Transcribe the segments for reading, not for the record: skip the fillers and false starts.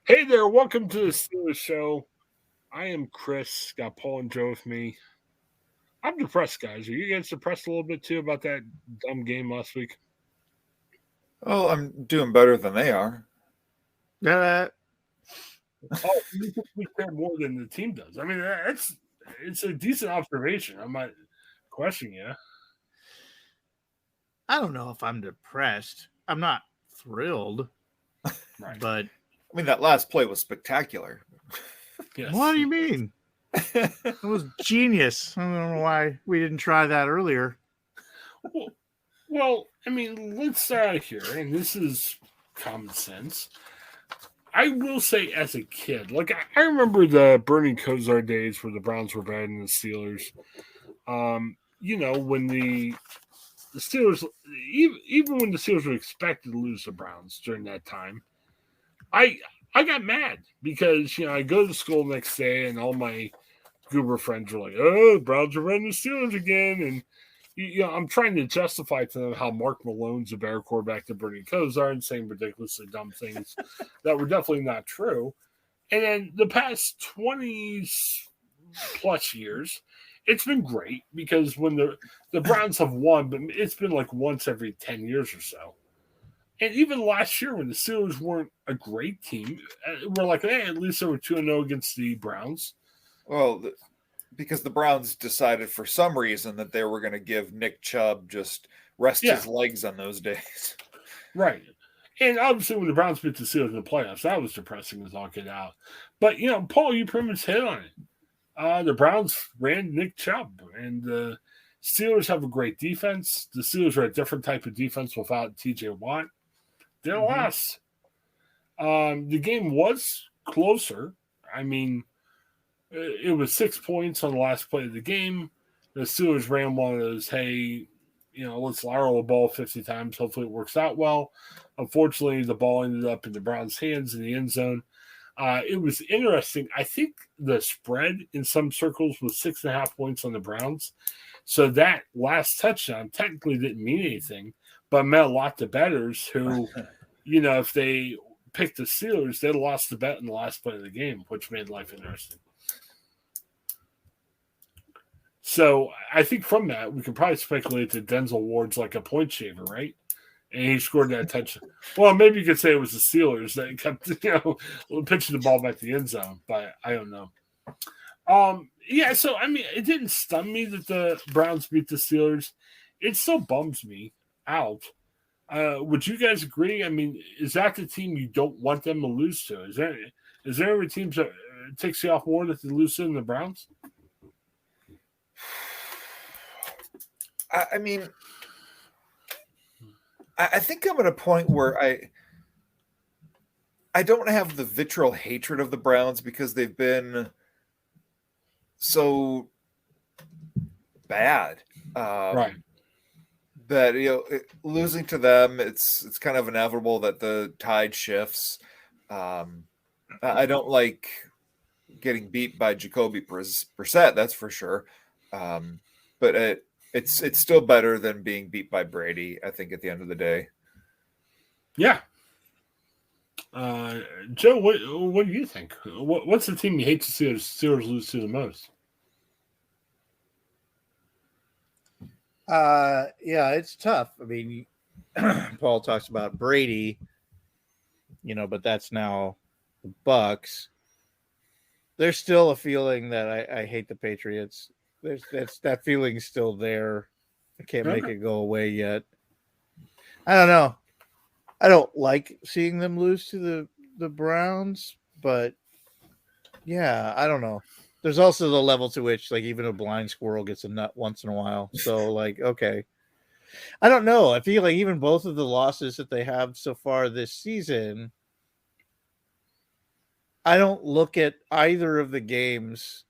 Hey there, welcome to the Steelers Show. I am Chris. Got Paul and Joe with me. I'm depressed, guys. Are you guys depressed a little bit too about that dumb game last week? Well, I'm doing better than they are. Yeah, Oh, you think we care more than the team does. I mean, it's a decent observation. I'm not questioning you. I don't know if I'm depressed. I'm not thrilled, Right. but I mean, that last play was spectacular. Yes. what do you mean? It was genius. I don't know why we didn't try that earlier. Well, I mean, let's start out here, and this is common sense. I will say, as a kid, like I remember the Bernie Kosar days where the Browns were better than the Steelers. When the Steelers, even when the Steelers were expected to lose the Browns during that time, I I got mad because I go to school the next day and all my goober friends were like, "Oh, the Browns are running the Steelers again," and I'm trying to justify to them how Mark Malone's a better quarterback than Bernie Kosar and saying ridiculously dumb things that were definitely not true. And then the past 20 plus years, it's been great because when the Browns have won, but it's been like once every 10 years or so. And even last year, when the Steelers weren't a great team, we're like, hey, at least they were 2-0 against the Browns. Well, because the Browns decided for some reason that they were going to give Nick Chubb just rest his legs on those days. Right. And obviously, when the Browns beat the Steelers in the playoffs, that was depressing as all get out. But, Paul, you pretty much hit on it. The Browns ran Nick Chubb, and the Steelers have a great defense. The Steelers are a different type of defense without TJ Watt. They're last. The game was closer. I mean, it was 6 points on the last play of the game. The Steelers ran one of those, hey, let's lateral the ball 50 times. Hopefully it works out well. Unfortunately, the ball ended up in the Browns' hands in the end zone. It was interesting. I think the spread in some circles was 6.5 points on the Browns. So that last touchdown technically didn't mean anything, but meant a lot to bettors who, if they picked the Steelers, they'd lost the bet in the last play of the game, which made life interesting. So I think from that, we can probably speculate that Denzel Ward's like a point shaver, right? And he scored that touchdown. Well, maybe you could say it was the Steelers that kept, pitching the ball back to the end zone, but I don't know. So I mean, it didn't stun me that the Browns beat the Steelers. It still bums me out. Would you guys agree? I mean, is that the team you don't want them to lose to? Is there ever teams that takes you off more that they lose to than the Browns? I mean, I think I'm at a point where I don't have the vitriol hatred of the Browns because they've been so bad. Right. That losing to them, it's kind of inevitable that the tide shifts. I don't like getting beat by Jacoby Brissett, that's for sure. But it's still better than being beat by Brady, I think, at the end of the day. Yeah. Joe, what do you think? What's the team you hate to see the Steelers lose to the most? Yeah, it's tough. I mean, Paul talks about Brady, but that's now the Bucks. There's still a feeling that I hate the Patriots. That feeling's still there. I can't make it go away yet. I don't know. I don't like seeing them lose to the Browns, but yeah, I don't know. There's also the level to which, like, even a blind squirrel gets a nut once in a while. So, like, okay. I don't know. I feel like even both of the losses that they have so far this season, I don't look at either of the games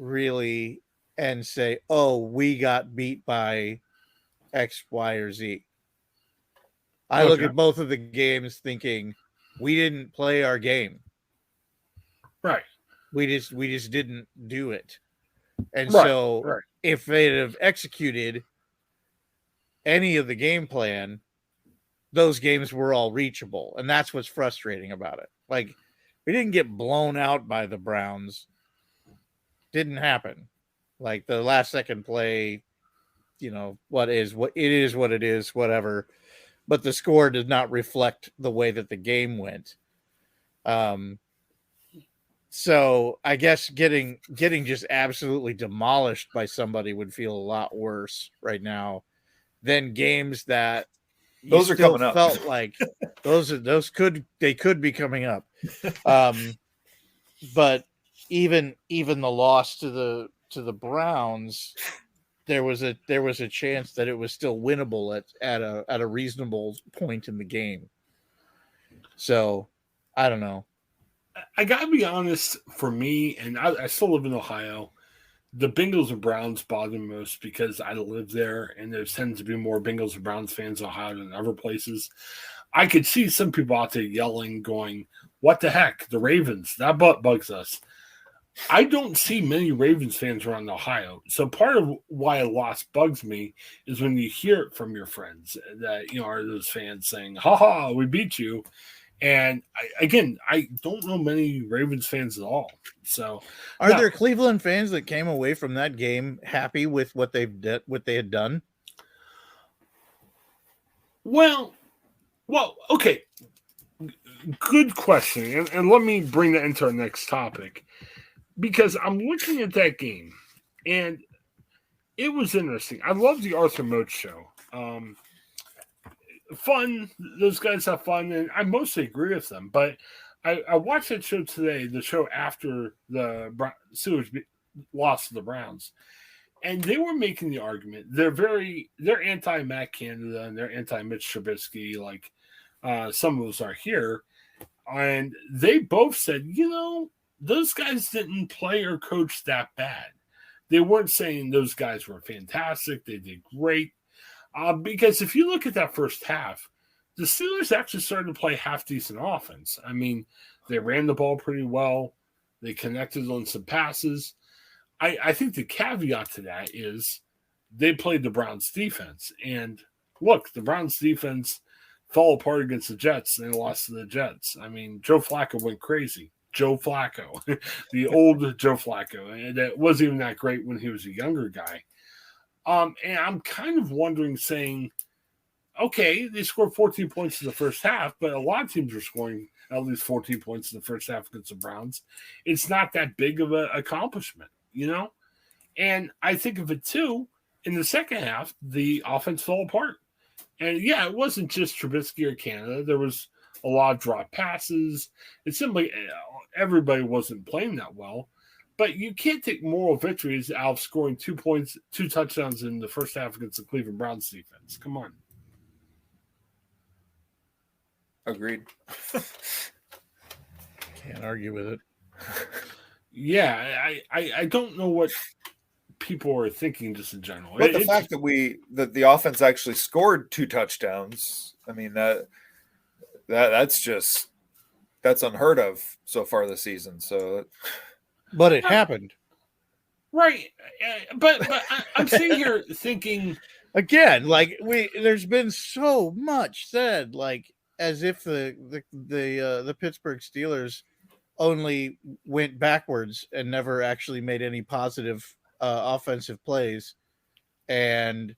really and say, oh, we got beat by X, Y, or Z. I look at both of the games thinking we didn't play our game. Right. We just didn't do it. And so if they'd have executed any of the game plan, those games were all reachable. And that's what's frustrating about it. Like, We didn't get blown out by the Browns. Didn't happen. Like the last second play, what it is, whatever. But the score does not reflect the way that the game went. So I guess getting just absolutely demolished by somebody would feel a lot worse right now than games that those are coming up. Felt like those could be coming up. But even the loss to the Browns, there was a chance that it was still winnable at a reasonable point in the game. So I don't know. I gotta be honest, for me, and I still live in Ohio, the Bengals and Browns bother me most because I live there and there tends to be more Bengals and Browns fans in Ohio than other places. I could see some people out there yelling, going, "What the heck? The Ravens, that bugs us." I don't see many Ravens fans around Ohio. So part of why a loss bugs me is when you hear it from your friends that, are those fans saying, "Ha ha, we beat you." And I don't know many Ravens fans at all. So, are there Cleveland fans that came away from that game happy with what they had done? Well, okay. Good question, and let me bring that into our next topic because I'm looking at that game, and it was interesting. I love the Arthur Moat show. Fun. Those guys have fun, and I mostly agree with them. But I watched that show today, the show after the Steelers lost to the Browns, and they were making the argument they're anti Matt Canada and they're anti Mitch Trubisky, like some of us are here, and they both said, those guys didn't play or coach that bad. They weren't saying those guys were fantastic. They did great. Because if you look at that first half, the Steelers actually started to play half-decent offense. I mean, they ran the ball pretty well. They connected on some passes. I think the caveat to that is they played the Browns defense. And look, the Browns defense fell apart against the Jets, and they lost to the Jets. I mean, Joe Flacco went crazy. Joe Flacco, the old Joe Flacco. And that wasn't even that great when he was a younger guy. And I'm kind of wondering, saying, okay, they scored 14 points in the first half, but a lot of teams are scoring at least 14 points in the first half against the Browns. It's not that big of an accomplishment, And I think of it, too, in the second half, the offense fell apart. And, yeah, it wasn't just Trubisky or Canada. There was a lot of drop passes. It seemed like everybody wasn't playing that well. But you can't take moral victories out of scoring 2 touchdowns in the first half against the Cleveland Browns defense. Come on. Agreed. Can't argue with it. Yeah, I don't know what people are thinking just in general. But the fact that the offense actually scored 2 touchdowns, I mean, that's unheard of so far this season. So. But it happened. Right. But I'm sitting here thinking again, like there's been so much said, like as if the Pittsburgh Steelers only went backwards and never actually made any positive offensive plays, and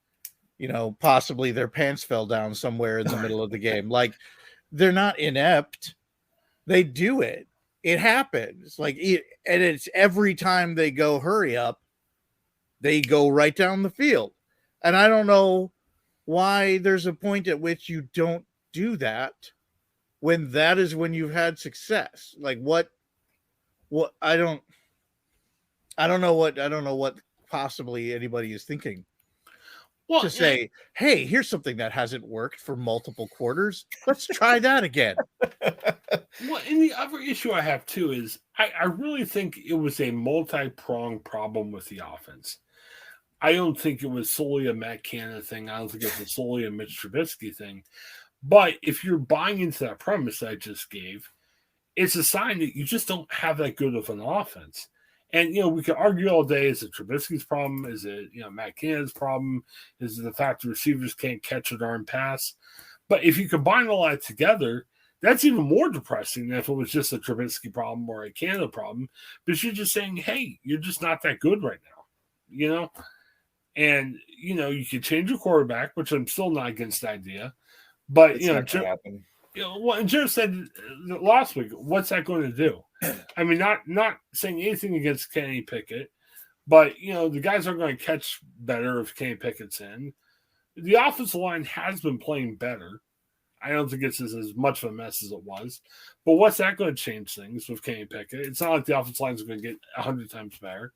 possibly their pants fell down somewhere in the middle of the game. Like they're not inept. They do it. It happens, and it's every time they go hurry up, they go right down the field. And I don't know why there's a point at which you don't do that when that is when you've had success. Like what I don't know what possibly anybody is thinking. Well, to say, hey, here's something that hasn't worked for multiple quarters. Let's try that again. Well, and the other issue I have, too, is I really think it was a multi-pronged problem with the offense. I don't think it was solely a Matt Canada thing. I don't think it was solely a Mitch Trubisky thing. But if you're buying into that premise I just gave, it's a sign that you just don't have that good of an offense. And, we could argue all day, is it Trubisky's problem? Is it, Matt Canada's problem? Is it the fact the receivers can't catch a darn pass? But if you combine all that together, That's even more depressing than if it was just a Trubisky problem or a Canada problem, because you're just saying, hey, you're just not that good right now, you know? And, you know, you can change your quarterback, which I'm still not against the idea. But, It's you know, not going to happen. you know, what Joe said last week, what's that going to do? I mean, not saying anything against Kenny Pickett, but, you know, the guys are going to catch better if Kenny Pickett's in. The offensive line has been playing better. I don't think it's as much of a mess as it was. But what's that going to change things with Kenny Pickett? It's not like the offensive line is going to get 100 times better.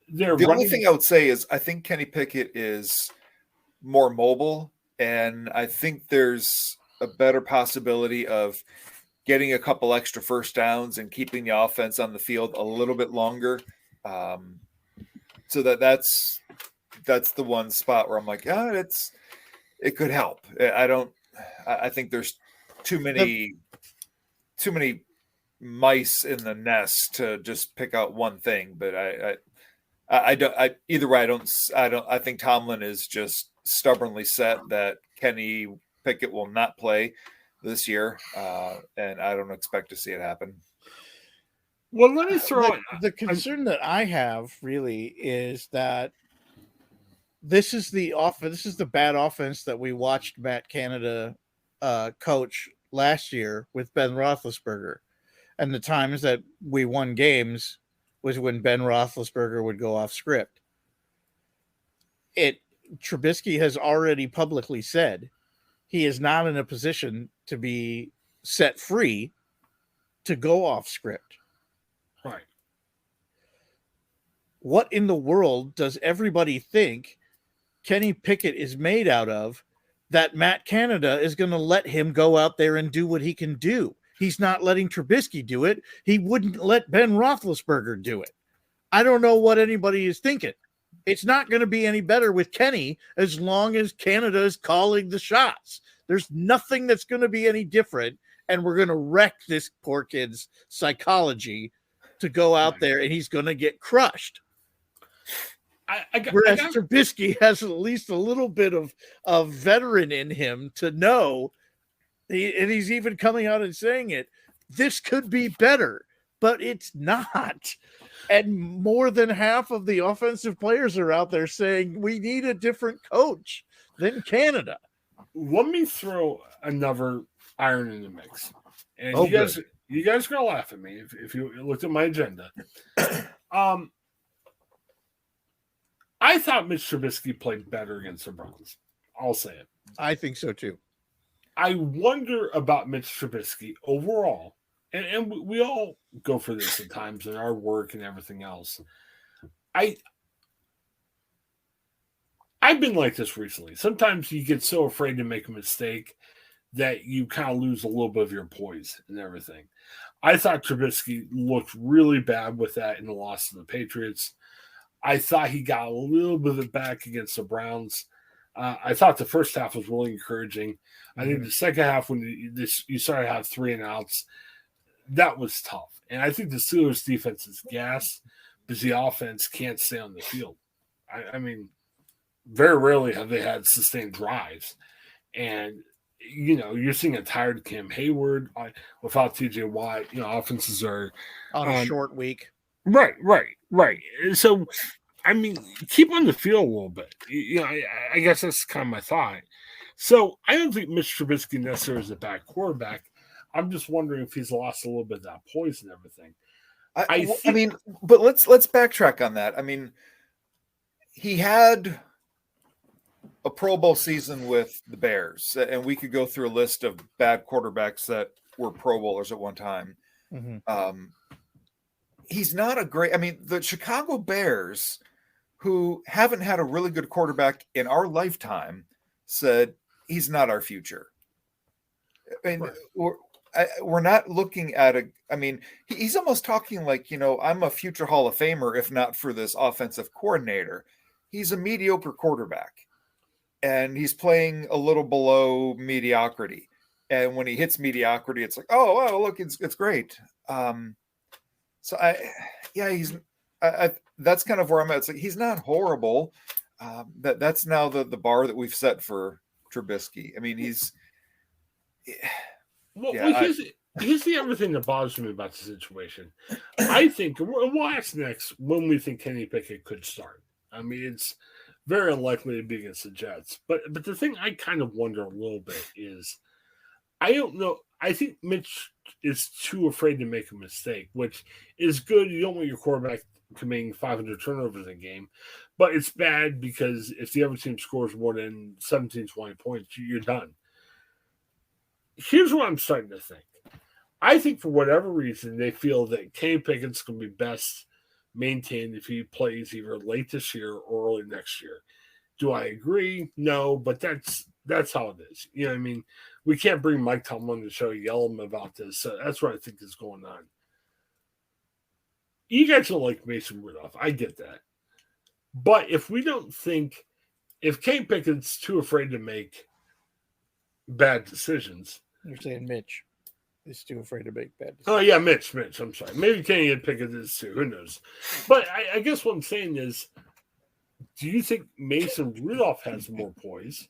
The only thing I would say is I think Kenny Pickett is more mobile, and I think there's a better possibility of getting a couple extra first downs and keeping the offense on the field a little bit longer. So that's the one spot where I'm like, yeah, it could help. I think there's too many mice in the nest to just pick out one thing. But either way, I think Tomlin is just stubbornly set that Kenny Pickett will not play this year, and I don't expect to see it happen. Well, let me throw the concern that I have really is that this is the bad offense that we watched Matt Canada coach last year with Ben Roethlisberger, and the times that we won games was when Ben Roethlisberger would go off script. Trubisky has already publicly said he is not in a position to be set free to go off script. Right. What in the world does everybody think Kenny Pickett is made out of that Matt Canada is going to let him go out there and do what he can do? He's not letting Trubisky do it. He wouldn't let Ben Roethlisberger do it. I don't know what anybody is thinking. It's not going to be any better with Kenny as long as Canada is calling the shots. There's nothing that's going to be any different, and we're going to wreck this poor kid's psychology to go out there, and he's going to get crushed. Whereas Trubisky has at least a little bit of veteran in him to know, and he's even coming out and saying it, this could be better, but it's not. And more than half of the offensive players are out there saying we need a different coach than Canada. Let me throw another iron in the mix. And you guys are going to laugh at me if you looked at my agenda. I thought Mitch Trubisky played better against the Browns. I'll say it. I think so too. I wonder about Mitch Trubisky overall, and we all go for this at times in our work and everything else. I've been like this recently. Sometimes you get so afraid to make a mistake that you kind of lose a little bit of your poise and everything. I thought Trubisky looked really bad with that in the loss to the Patriots. I thought he got a little bit of it back against the Browns. I thought the first half was really encouraging. I think the second half, when you started to have 3 and outs, that was tough. And I think the Steelers' defense is gas because the offense can't stay on the field. I mean, very rarely have they had sustained drives. And, you know, you're seeing a tired Cam Hayward without TJ Watt. You know, offenses are on a short week. Right. So, I mean, keep on the field a little bit. You know, I guess that's kind of my thought. So, I don't think Mitch Trubisky necessarily is a bad quarterback. I'm just wondering if he's lost a little bit of that poise and everything. I mean, but let's backtrack on that. I mean, he had a Pro Bowl season with the Bears, and we could go through a list of bad quarterbacks that were Pro Bowlers at one time. Mm-hmm. He's not a great. I mean, the Chicago Bears, who haven't had a really good quarterback in our lifetime, said he's not our future. I mean, we're not looking at a. I mean, he's almost talking like, you know, I'm a future Hall of Famer, if not for this offensive coordinator. He's a mediocre quarterback, and he's playing a little below mediocrity. And when he hits mediocrity, it's like, oh, wow, look, it's great. So that's kind of where I'm at. It's like he's not horrible. That's now the bar that we've set for Trubisky. I mean, Well, Yeah, here's the other thing that bothers me about the situation. I think, and we'll ask next when we think Kenny Pickett could start. I mean, it's very unlikely to be against the Jets. But the thing I kind of wonder a little bit is, I don't know. I think Mitch is too afraid to make a mistake, which is good. You don't want your quarterback committing 500 turnovers in a game, but it's bad because if the other team scores more than 17, 20 points, you're done. Here's what I'm starting to think. I think for whatever reason, they feel that Kenny Pickett's going to be best maintained if he plays either late this year or early next year. Do I agree? No, but that's how it is. You know what I mean? We can't bring Mike Tomlin to show yell him about this. So that's what I think is going on. You guys don't like Mason Rudolph. I get that. But if we don't think, if Kenny Pickett's too afraid to make bad decisions. You're saying Mitch is too afraid to make bad decisions. Oh, yeah, Mitch. I'm sorry. Maybe Kenny and Pickett is too. Who knows? But I guess what I'm saying is, do you think Mason Rudolph has more poise?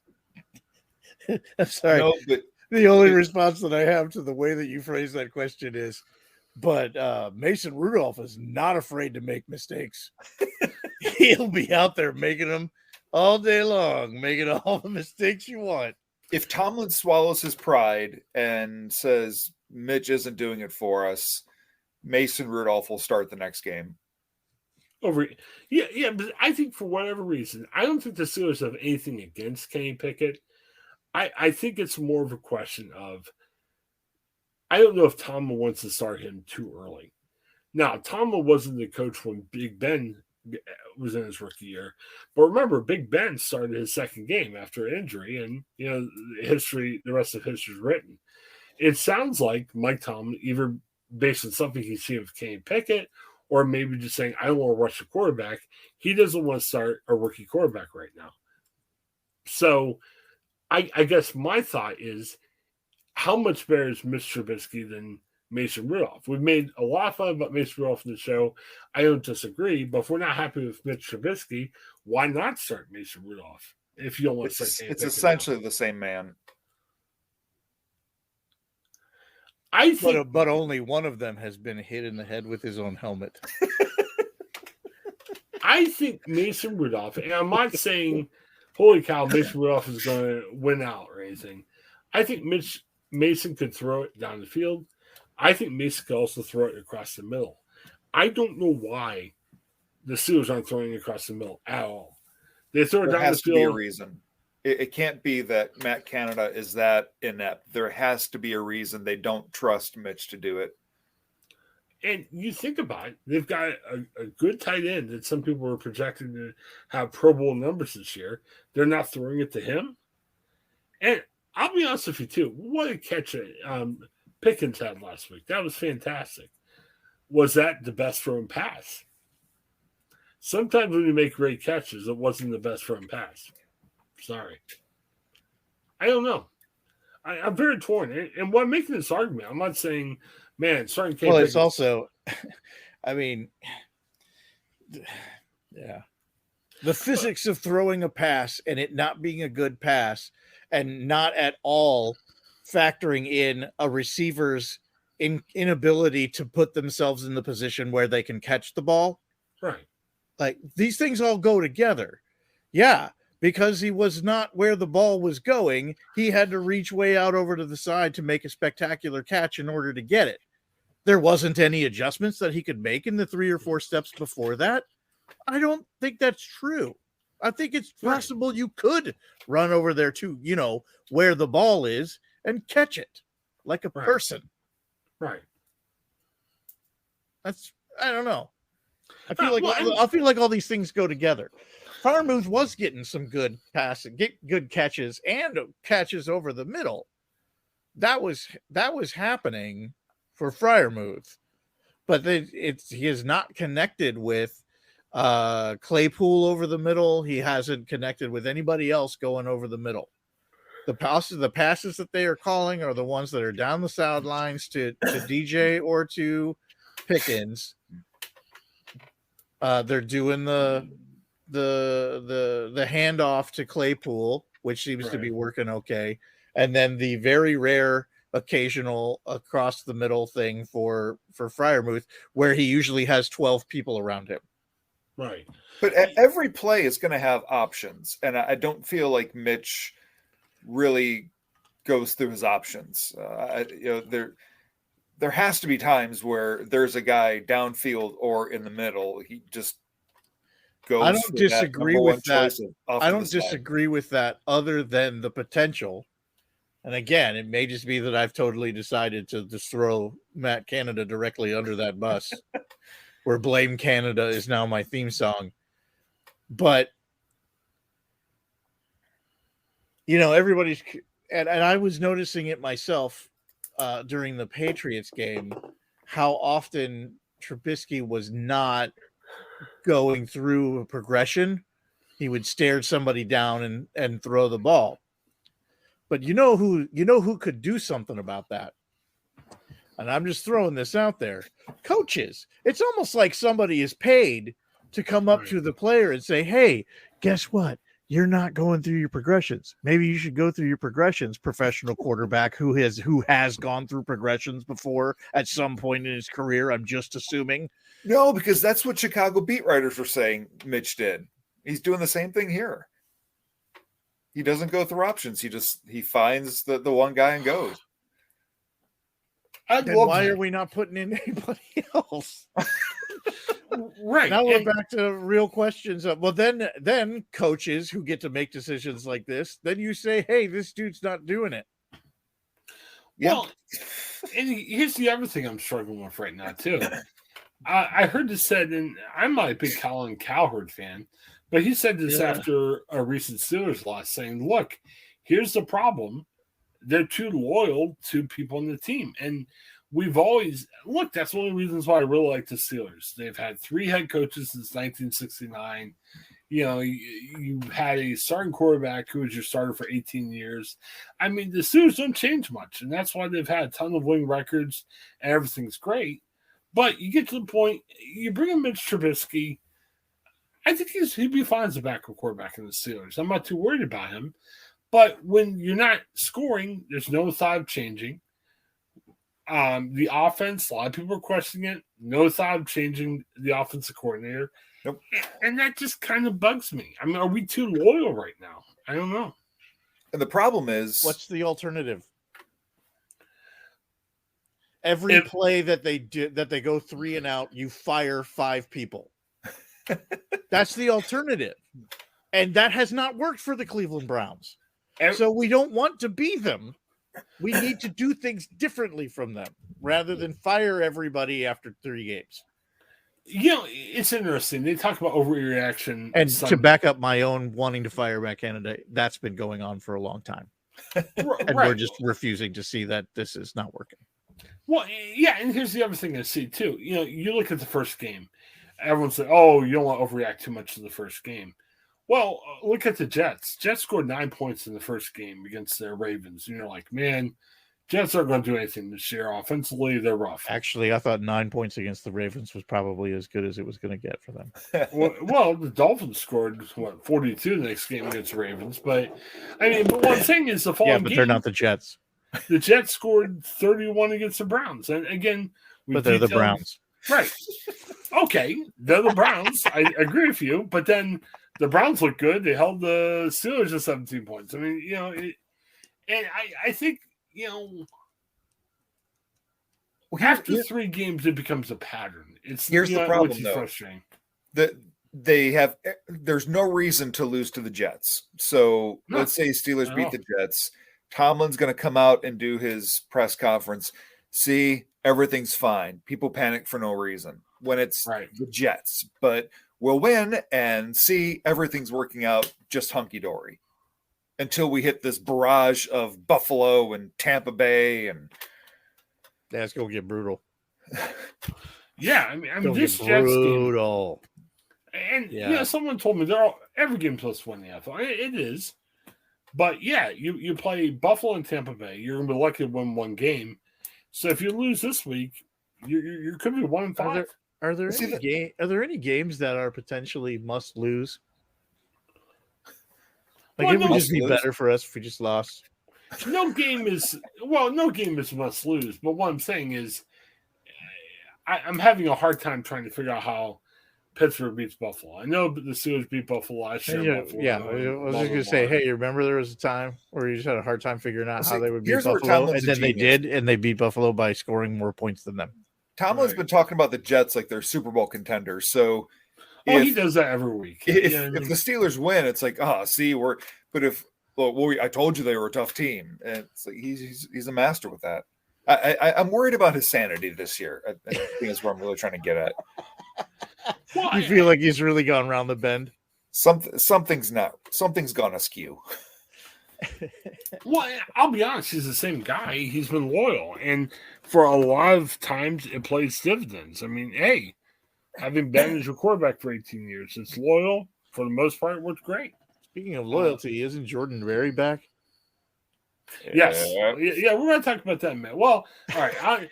I'm sorry. no, but The only response that I have to the way that you phrase that question is, but Mason Rudolph is not afraid to make mistakes. He'll be out there making them all day long, making all the mistakes you want. if Tomlin swallows his pride and says Mitch isn't doing it for us, Mason Rudolph will start the next game. Yeah, but I think for whatever reason, I don't think the Steelers have anything against Kenny Pickett. I think it's more of a question of, I don't know if Tomlin wants to start him too early. Now, Tomlin wasn't the coach when Big Ben was in his rookie year, but remember, Big Ben started his second game after an injury, and the rest of history is written. It sounds like Mike Tomlin, either based on something he's seen with Kenny Pickett, or maybe just saying, I don't want to rush the quarterback. He doesn't want to start a rookie quarterback right now. So I guess my thought is, how much better is Mitch Trubisky than Mason Rudolph? We've made a lot of fun about Mason Rudolph in the show. I don't disagree, but if we're not happy with Mitch Trubisky, why not start Mason Rudolph if you don't want to start Kenny It's Pickett essentially now? the same man. I think, But only one of them has been hit in the head with his own helmet. I think Mason Rudolph, and I'm not saying, holy cow, Mason Rudolph is going to win out or anything. I think Mason could throw it down the field. I think Mason could also throw it across the middle. I don't know why the Steelers aren't throwing it across the middle at all. They throw it There down the has to be a field. reason. It can't be that Matt Canada is that inept. There has to be a reason they don't trust Mitch to do it. And you think about it, they've got a good tight end that some people were projecting to have Pro Bowl numbers this year. They're not throwing it to him. And I'll be honest with you, too. What a catch Pickens had last week. That was fantastic. Was that the best thrown pass? Sometimes when you make great catches, it wasn't the best thrown pass. Sorry. I don't know. I'm very torn. And when I'm making this argument, I'm not saying, man, starting Kenny Well, Pickens. it's also, I mean, yeah. The physics of throwing a pass and it not being a good pass and not at all factoring in a receiver's inability to put themselves in the position where they can catch the ball. Right. Like, these things all go together. Yeah, because he was not where the ball was going, he had to reach way out over to the side to make a spectacular catch in order to get it. There wasn't any adjustments that he could make in the 3 or 4 steps before that. I don't think that's true. I think it's possible you could run over there to, where the ball is and catch it like a person. Right. I don't know. I feel like all these things go together. Freiermuth was getting some good passes, good catches, and catches over the middle. That was happening for Freiermuth, but he is not connected with Claypool over the middle. He hasn't connected with anybody else going over the middle. The passes that they are calling are the ones that are down the sidelines to DJ or to Pickens. They're doing the handoff to Claypool, which seems to be working okay, and then the very rare occasional across the middle thing for Freiermuth, where he usually has 12 people around him. Right. But every play is going to have options, and I don't feel like Mitch really goes through his options. There has to be times where there's a guy downfield or in the middle. He just goes. I don't disagree with that. I don't disagree with that, other than the potential. And again, it may just be that I've totally decided to just throw Matt Canada directly under that bus, where Blame Canada is now my theme song. But, everybody's, and I was noticing it myself during the Patriots game, how often Trubisky was not going through a progression. He would stare somebody down and throw the ball. But who could do something about that? And I'm just throwing this out there. Coaches. It's almost like somebody is paid to come up to the player and say, hey, guess what? You're not going through your progressions. Maybe you should go through your progressions, professional quarterback who has gone through progressions before at some point in his career. I'm just assuming. No, because that's what Chicago beat writers were saying Mitch did. He's doing the same thing here. He doesn't go through options. He finds the one guy and goes. Why are we not putting in anybody else? Right. Now we're back to real questions. Then coaches who get to make decisions like this, then you say, hey, this dude's not doing it. Well, and here's the other thing I'm struggling with right now, too. I heard this said, and I'm not a big Colin Cowherd fan, but he said this after a recent Steelers loss, saying, look, here's the problem. They're too loyal to people on the team. And we've always – that's one of the reasons why I really like the Steelers. They've had 3 head coaches since 1969. You had a starting quarterback who was your starter for 18 years. I mean, the Steelers don't change much, and that's why they've had a ton of winning records, and everything's great. But you get to the point – you bring in Mitch Trubisky – I think he'd be fine as a backup quarterback in the Steelers. I'm not too worried about him. But when you're not scoring, there's no thought of changing. The offense, a lot of people are questioning it. No thought of changing the offensive coordinator. Nope. And that just kind of bugs me. I mean, are we too loyal right now? I don't know. And the problem is... What's the alternative? Every play that they go 3 and out, you fire 5 people. That's the alternative. And that has not worked for the Cleveland Browns. So we don't want to be them. We need to do things differently from them rather than fire everybody after 3 games. It's interesting. They talk about overreaction. And to back up my own wanting to fire back Canada, that's been going on for a long time. And we're just refusing to see that this is not working. Well, yeah, and here's the other thing I see, too. You look at the first game. Everyone said, oh, you don't want to overreact too much to the first game. Well, look at the Jets. Jets scored 9 points in the first game against their Ravens. And you're like, man, Jets aren't going to do anything this year. Offensively, they're rough. Actually, I thought 9 points against the Ravens was probably as good as it was going to get for them. well, the Dolphins scored, 42 the next game against the Ravens. But what I'm saying is the following game. Yeah, but they're not the Jets. The Jets scored 31 against the Browns. And again, but they're the Browns. Right. Okay, they're the Browns. I agree with you. But then the Browns look good. They held the Steelers to 17 points. I mean, and I think, after 3 games, it becomes a pattern. Here's the problem, which is though. Frustrating. There's no reason to lose to the Jets. So let's say Steelers beat the Jets. Tomlin's going to come out and do his press conference. See, everything's fine. People panic for no reason when it's the Jets, but we'll win and see everything's working out just hunky-dory until we hit this barrage of Buffalo and Tampa Bay. And that's going to get brutal. Yeah. I mean this Jets brutal. Game, and someone told me every game's supposed to win the NFL. It is. But yeah, you play Buffalo and Tampa Bay. You're going to be lucky to win 1 game. So if you lose this week, you could be 1-5. Are there any games that are potentially must lose? Like it would just be better for us if we just lost. no game is must lose. But what I'm saying is, I'm having a hard time trying to figure out how Pittsburgh beats Buffalo. I know the Steelers beat Buffalo last year. Yeah, I was just gonna say, hey, you remember there was a time where you just had a hard time figuring out how they would beat here's where Buffalo, Tomlin's and a then they genius. did, and they beat Buffalo by scoring more points than them. Tomlin's been talking about the Jets like they're Super Bowl contenders. So he does that every week. If the Steelers win, it's like, see, we're. But if I told you they were a tough team, and it's like he's a master with that. I'm worried about his sanity this year. I think that's what I'm really trying to get at. You feel like he's really gone around the bend. Something's gone askew. Well, I'll be honest, he's the same guy. He's been loyal, and for a lot of times, it plays dividends. I mean, hey, having been as your quarterback for 18 years, it's loyal for the most part. It works great. Speaking of loyalty, isn't Jordan Berry back? Yes, yeah, we're going to talk about that, man. Well, all right,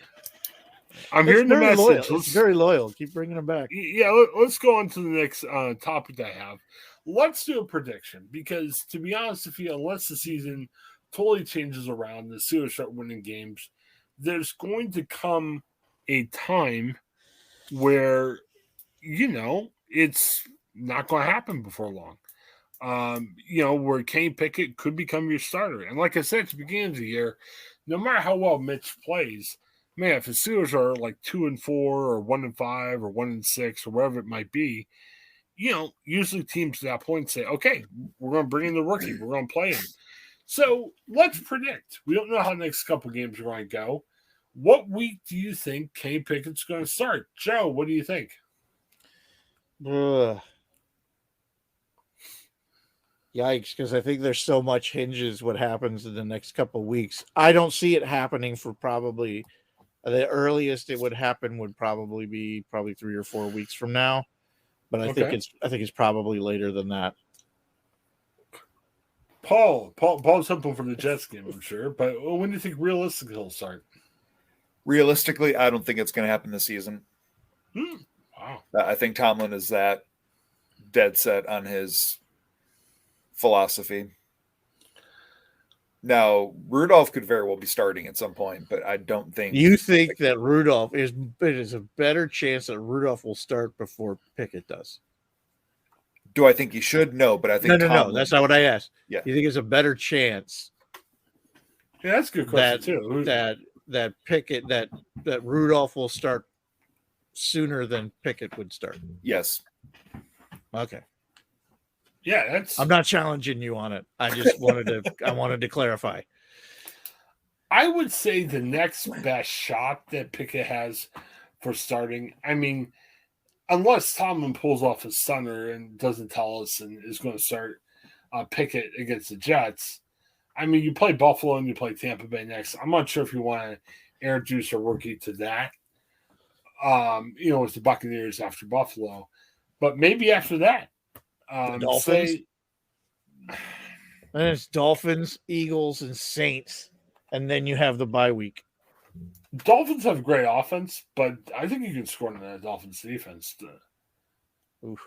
I'm hearing the very message. Loyal. It's very loyal. Keep bringing him back. Yeah, let's go on to the next topic I have. Let's do a prediction because, to be honest with you, unless the season totally changes around, the Steelers start winning games, there's going to come a time where, it's not going to happen before long. Where Kenny Pickett could become your starter. And like I said at the beginning of the year, no matter how well Mitch plays, man, if the Steelers are like 2-4 or 1-5 or 1-6 or whatever it might be, usually teams at that point say, okay, we're going to bring in the rookie. We're going to play him. So let's predict. We don't know how the next couple games are going to go. What week do you think Kenny Pickett's going to start? Joe, what do you think? Yikes, because I think there's so much hinges what happens in the next couple of weeks. I don't see it happening for probably the earliest it would happen would probably be 3 or 4 weeks from now. But I think it's probably later than that. Paul's hoping for the Jets game, I'm sure. But when do you think realistically he'll start? Realistically, I don't think it's going to happen this season. Wow. I think Tomlin is that dead set on his philosophy. Now, Rudolph could very well be starting at some point, but I don't think. You think that it is a better chance that Rudolph will start before Pickett does? Do I think he should? No, but I think no. That's not what I asked. Yeah. You think it's a better chance? Yeah, that's a good question too. That Pickett that Rudolph will start sooner than Pickett would start. Yes. Okay. Yeah, I'm not challenging you on it. I just wanted to clarify. I would say the next best shot that Pickett has for starting, I mean, unless Tomlin pulls off his stunner and doesn't tell us and is going to start Pickett against the Jets. I mean, you play Buffalo and you play Tampa Bay next. I'm not sure if you want to introduce a rookie to that. It's the Buccaneers after Buffalo, but maybe after that. Dolphins. And it's Dolphins, Eagles, and Saints, and then you have the bye week. Dolphins have great offense, but I think you can score in that Dolphins defense. Oof.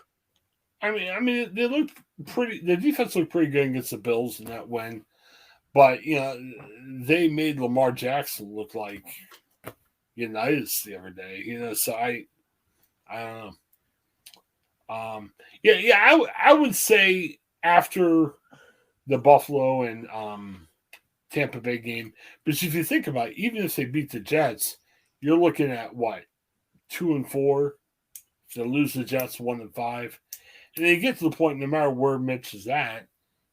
I mean, they look pretty. The defense looked pretty good against the Bills in that win, but they made Lamar Jackson look like Unitas the other day. So I don't know. I would say after the Buffalo and Tampa Bay game, because if you think about it, even if they beat the Jets, you're looking at what 2-4. If they lose the Jets 1-5, and then you get to the point, no matter where Mitch is at,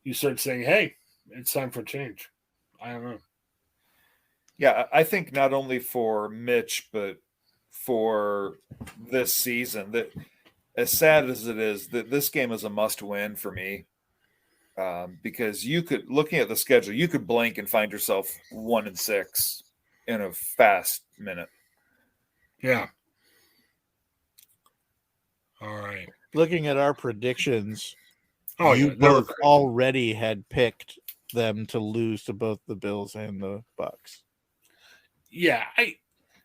you start saying, "Hey, it's time for a change." I don't know. Yeah, I think not only for Mitch, but for this season, that as sad as it is, that this game is a must-win for me. Because looking at the schedule, you could blink and find yourself 1-6 in a fast minute. Yeah. All right. Looking at our predictions, you both already had picked them to lose to both the Bills and the Bucks. Yeah.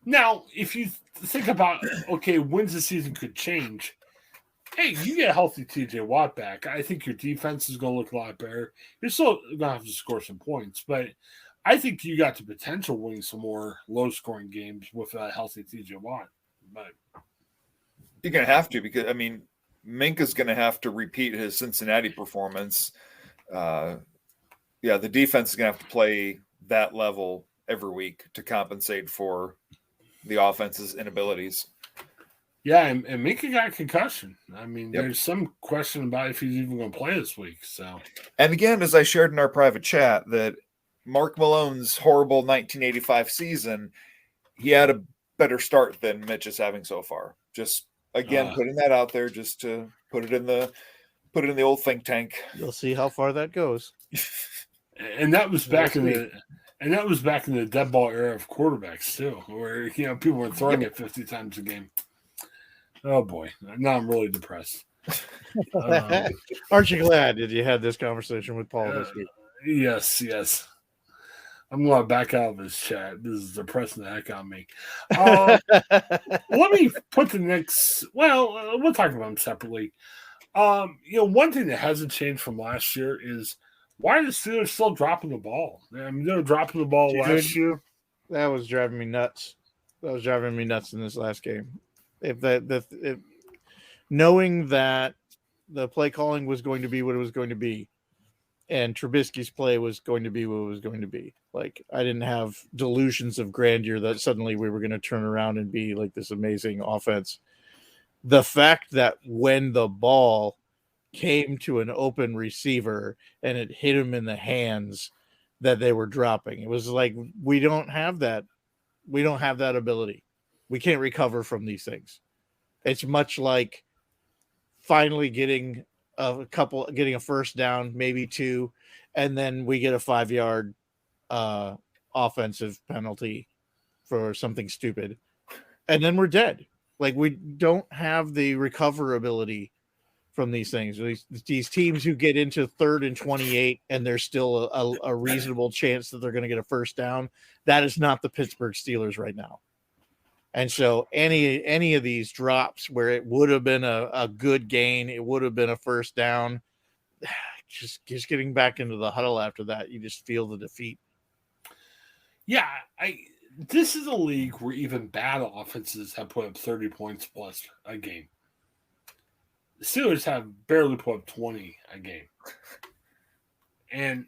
Now, if you think about, okay, when's the season could change, hey, you get a healthy TJ Watt back. I think your defense is going to look a lot better. You're still going to have to score some points, but I think you got the potential of winning some more low scoring games with a healthy TJ Watt. But you're going to have to, because, I mean, Minka's going to have to repeat his Cincinnati performance. The defense is going to have to play that level every week to compensate for the offense's inabilities. Yeah, and Minka got a concussion. I mean, Yep. There's some question about if he's even going to play this week. So, and again, as I shared in our private chat, that Mark Malone's horrible 1985 season, he had a better start than Mitch is having so far. Just again, putting that out there, just to put it in the old think tank. You'll see how far that goes. And that was back in the dead ball era of quarterbacks too, where people were throwing it 50 times a game. Oh boy, now I'm really depressed. Aren't you glad that you had this conversation with Paul this week? Yes. I'm going to back out of this chat. This is depressing the heck out of me. Let me put the next. Well, we'll talk about them separately. One thing that hasn't changed from last year is why are the Steelers still dropping the ball? I mean, they were dropping the ball last year. That was driving me nuts. That was driving me nuts in this last game. If knowing that the play calling was going to be what it was going to be, and Trubisky's play was going to be what it was going to be. Like, I didn't have delusions of grandeur that suddenly we were going to turn around and be like this amazing offense. The fact that when the ball came to an open receiver and it hit him in the hands, that they were dropping. It was like, we don't have that. We don't have that ability. We can't recover from these things. It's much like finally getting a first down, maybe two, and then we get a 5-yard offensive penalty for something stupid, and then we're dead. Like, we don't have the recoverability from these things. These teams who get into 3rd and 28 and there's still a reasonable chance that they're going to get a first down. That is not the Pittsburgh Steelers right now. And so any of these drops where it would have been a good gain, it would have been a first down, just getting back into the huddle after that, you just feel the defeat. Yeah, this is a league where even bad offenses have put up 30 points plus a game. The Steelers have barely put up 20 a game. And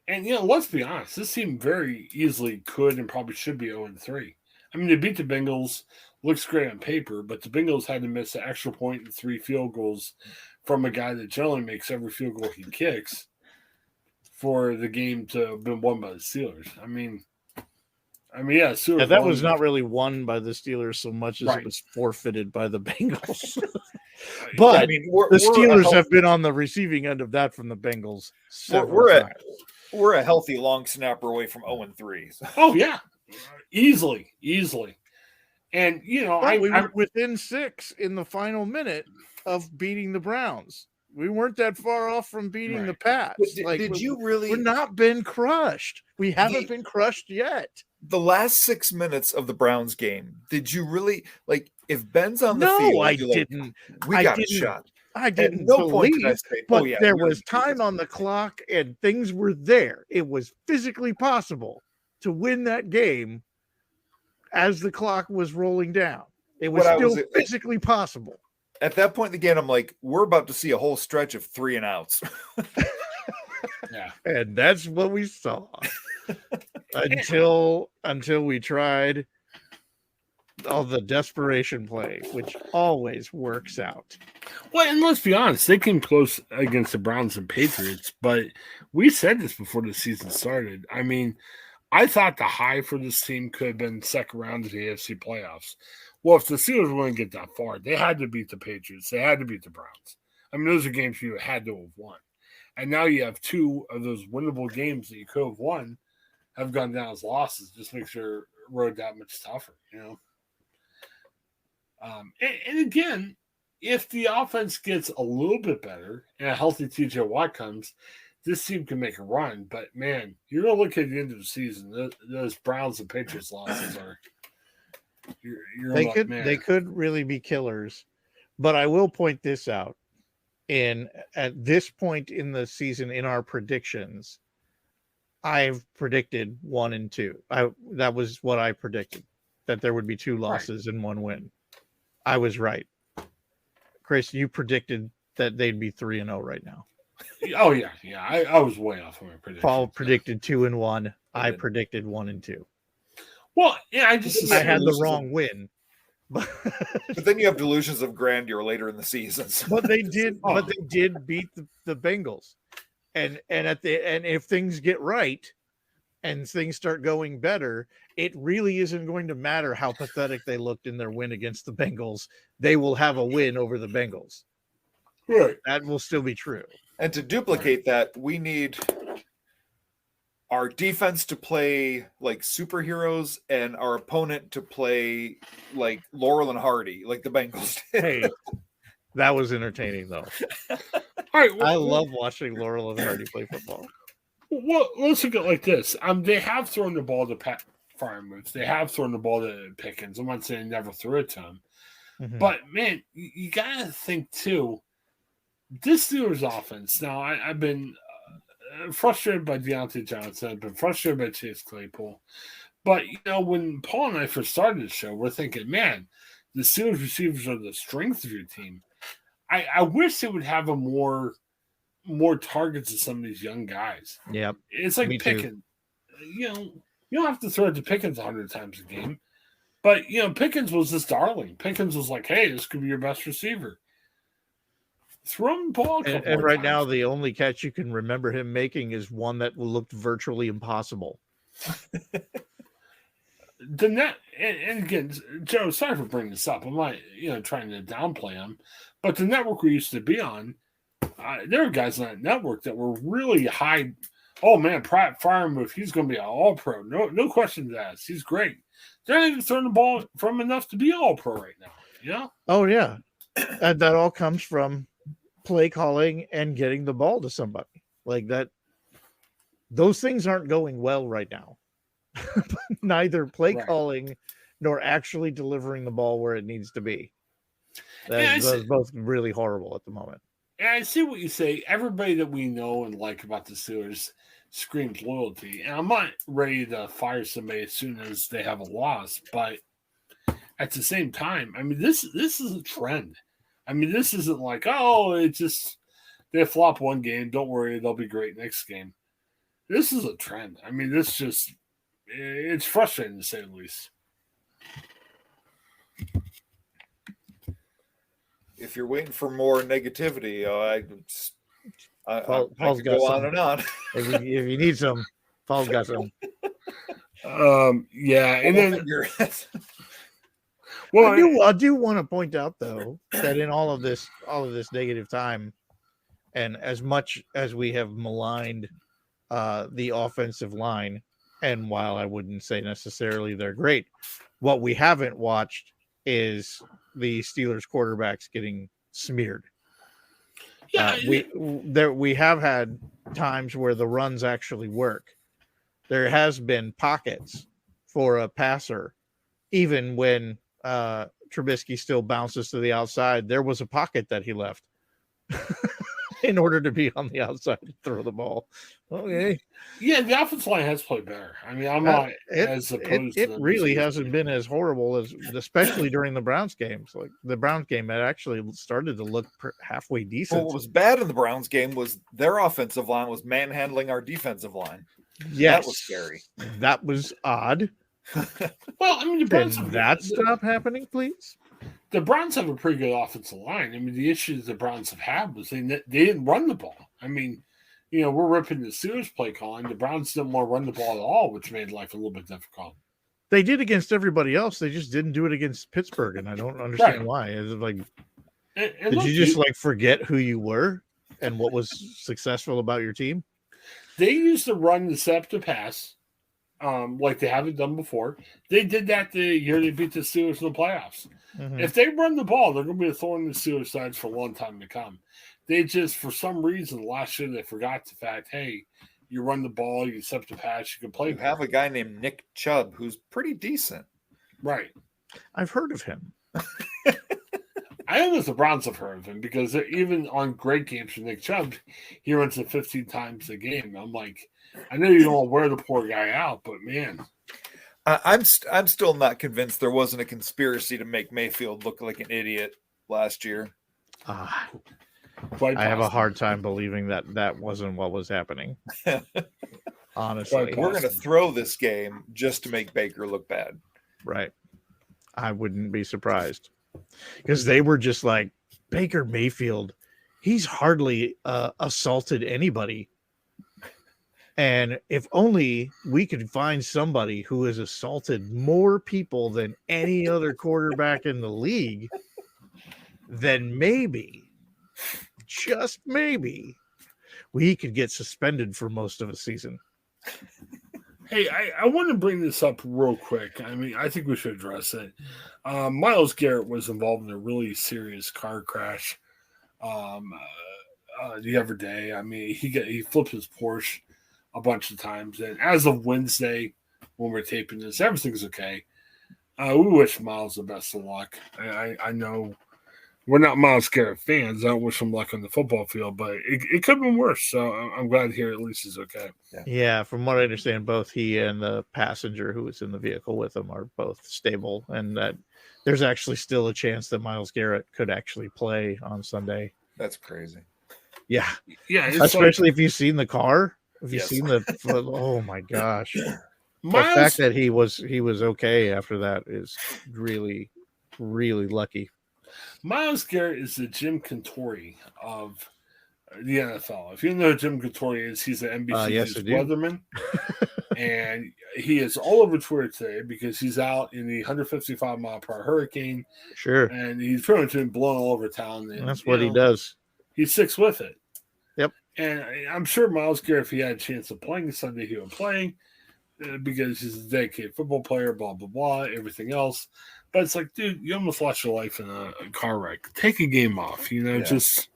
let's be honest, this team very easily could and probably should be 0-3. I mean, they beat the Bengals. Looks great on paper, but the Bengals had to miss an extra point and 3 field goals from a guy that generally makes every field goal he kicks for the game to have been won by the Steelers. I mean, yeah, Steelers that was not really won by the Steelers so much as right. It was forfeited by the Bengals. But the Steelers have been on the receiving end of that from the Bengals several times. We're a healthy long snapper away from 0-3. So. Oh, yeah. Easily. And, we were within 6 in the final minute of beating the Browns. We weren't that far off from beating the Pats. Did you really? We're not been crushed. We haven't been crushed yet. The last 6 minutes of the Browns game, did you really, like, if Ben's on the field? No, I didn't. We got a shot. I didn't no point did I say, but there was time on the clock and things were there. It was physically possible to win that game as the clock was rolling down. It was still physically possible. At that point in the game, I'm like, we're about to see a whole stretch of 3 and outs. Yeah. And that's what we saw. until we tried all the desperation play, which always works out. Well, and let's be honest, they came close against the Browns and Patriots, but we said this before the season started. I mean, I thought the high for this team could have been second round of the AFC playoffs. Well, if the Steelers wouldn't get that far, they had to beat the Patriots. They had to beat the Browns. I mean, those are games you had to have won. And now you have 2 of those winnable games that you could have won have gone down as losses. Just makes your road that much tougher, And again, if the offense gets a little bit better and a healthy TJ Watt comes, this team can make a run. But, man, you're going to look at the end of the season. Those Browns and Patriots losses are – they could really be killers. But I will point this out. At this point in the season, in our predictions, I've predicted 1 and 2. That was what I predicted, that there would be 2 losses and 1 win. I was right. Chris, you predicted that they'd be 3 and 0 right now. Oh yeah. I was way off on my prediction. Paul predicted 2 and 1. I predicted 1 and 2. Well, yeah, I had the wrong win. But then you have delusions of grandeur later in the seasons. But they did. But they did beat the Bengals, and if things get right, and things start going better, it really isn't going to matter how pathetic they looked in their win against the Bengals. They will have a win over the Bengals. Right. That will still be true. And to duplicate that, we need our defense to play like superheroes and our opponent to play like Laurel and Hardy, like the Bengals did. Hey, that was entertaining, though. All right, I love watching Laurel and Hardy play football. Well, let's look at it like this. They have thrown the ball to Pat Fryermuth. They have thrown the ball to Pickens. I'm not saying never threw it to him. Mm-hmm. But, man, you got to think, too, this Steelers offense. Now, I've been frustrated by Deontay Johnson. I've been frustrated by Chase Claypool. But, when Paul and I first started the show, we're thinking, man, the Steelers receivers are the strength of your team. I wish they would have a more targets of some of these young guys. Yep. It's like Pickens. You don't have to throw it to Pickens 100 times a game. But, Pickens was this darling. Pickens was like, hey, this could be your best receiver. Throw him the ball. And right now, the only catch you can remember him making is one that looked virtually impossible. And again, Joe, sorry for bringing this up. I'm not, trying to downplay him. But the network we used to be on, there were guys on that network that were really high. Oh, man, Pratt Fryermuth, he's going to be an all-pro. No questions asked. He's great. They're not even throwing the ball from enough to be all-pro right now. Oh, yeah. And that all comes from play calling and getting the ball to somebody. Like that. Those things aren't going well right now. Neither play calling nor actually delivering the ball where it needs to be. That's both really horrible at the moment. And I see what you say. Everybody that we know and like about the Steelers screams loyalty. And I'm not ready to fire somebody as soon as they have a loss. But at the same time, I mean, this is a trend. I mean, this isn't like, they flop one game. Don't worry, they'll be great next game. This is a trend. I mean, it's frustrating to say the least. If you're waiting for more negativity, Paul's got go some. on and on. If you need some, Paul's got some. Yeah, and then I do want to point out though that in all of this negative time, and as much as we have maligned the offensive line, and while I wouldn't say necessarily they're great, what we haven't watched is the Steelers quarterbacks getting smeared. Yeah, we have had times where the runs actually work. There has been pockets for a passer, even when Trubisky still bounces to the outside. There was a pocket that he left in order to be on the outside to throw the ball. Okay. Yeah, the offensive line has played better. I mean, I'm not as opposed to it really hasn't been as horrible as, especially during the Browns games. Like the Browns game, it actually started to look halfway decent. Well, what was bad in the Browns game was their offensive line was manhandling our defensive line. Yes, that was scary. That was odd. Well, I mean, the Browns Can that stop happening, please? The Browns have a pretty good offensive line. I mean, the issues the Browns have had was they didn't run the ball. I mean, we're ripping the Steelers play calling. The Browns didn't want to run the ball at all, which made life a little bit difficult. They did against everybody else. They just didn't do it against Pittsburgh, and I don't understand why. It's like, did you just forget who you were and what was successful about your team? They used to run the set up to pass, like they haven't done before. They did that the year they beat the Steelers in the playoffs. Mm-hmm. If they run the ball, they're going to be a thorn in the Steelers' sides for a long time to come. They just, for some reason, last year they forgot the fact, hey, you run the ball, you set up the pass, you can play. You have a guy named Nick Chubb who's pretty decent. Right. I've heard of him. I think it's the Browns have heard of him because even on great games for Nick Chubb, he runs it 15 times a game. I'm like, I know you don't want to wear the poor guy out, but man. I'm still not convinced there wasn't a conspiracy to make Mayfield look like an idiot last year. I have a hard time believing that wasn't what was happening. Honestly, we're going to throw this game just to make Baker look bad. Right. I wouldn't be surprised because they were just like, Baker Mayfield, he's hardly assaulted anybody. And if only we could find somebody who has assaulted more people than any other quarterback in the league, then maybe, just maybe, we could get suspended for most of a season. Hey, I want to bring this up real quick. I mean, I think we should address it. Myles Garrett was involved in a really serious car crash the other day. I mean, he flipped his Porsche a bunch of times. And as of Wednesday, when we're taping this, everything's okay. We wish Myles the best of luck. I know we're not Myles Garrett fans. I don't wish him luck on the football field, but it could have been worse. So I'm glad to hear at least he's okay. Yeah, from what I understand, both he and the passenger who was in the vehicle with him are both stable, and that there's actually still a chance that Myles Garrett could actually play on Sunday. That's crazy. Yeah. Especially if you've seen the car. Have you seen the? Oh my gosh! The fact that he was okay after that is really, really lucky. Myles Garrett is the Jim Cantore of the NFL. If you know who Jim Cantore is, he's an NBC weatherman, and he is all over Twitter today because he's out in the 155-mile-per-hour hurricane. Sure, and he's pretty much been blown all over town. And that's what he does. He sticks with it. Yep. And I'm sure Myles Garrett, if he had a chance of playing Sunday, he would play because he's a dedicated football player, blah, blah, blah, everything else. But it's like, dude, you almost lost your life in a car wreck. Take a game off, just.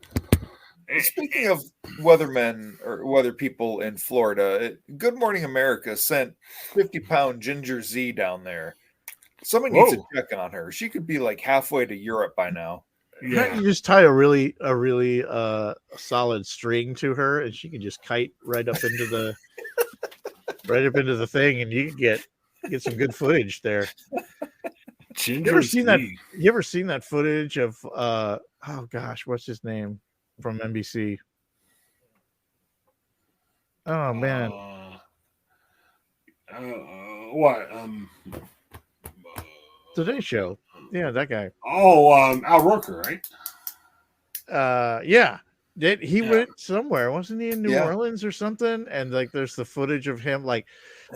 Speaking of weathermen or weather people in Florida, Good Morning America sent 50-pound Ginger Z down there. Someone needs to check on her. She could be like halfway to Europe by now. Yeah. You just tie a really solid string to her, and she can just kite right up into the thing, and you can get some good footage there. You ever seen that footage of oh gosh, what's his name from NBC? Oh man, what? Today Show. Yeah, that guy. Al Roker, right? Yeah. He went somewhere? Wasn't he in New Orleans or something? And like, there's the footage of him, like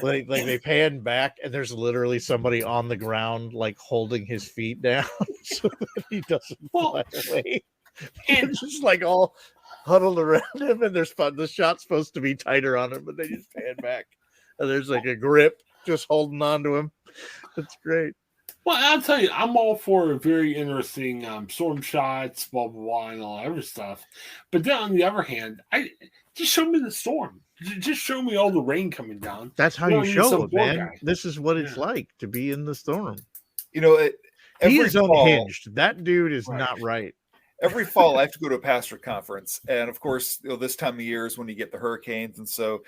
they pan back, and there's literally somebody on the ground, like holding his feet down so that he doesn't fly away. And just like all huddled around him, and the shot's supposed to be tighter on him, but they just pan back, and there's like a grip just holding on to him. That's great. Well, I'll tell you, I'm all for very interesting storm shots, blah, blah, blah, and all that other stuff. But then on the other hand, just show me the storm. Just show me all the rain coming down. That's how you show it, man. Guy. This is what it's like to be in the storm. You know, he is unhinged. That dude is not right. Every fall, I have to go to a pastor conference. And, of course, this time of year is when you get the hurricanes. And so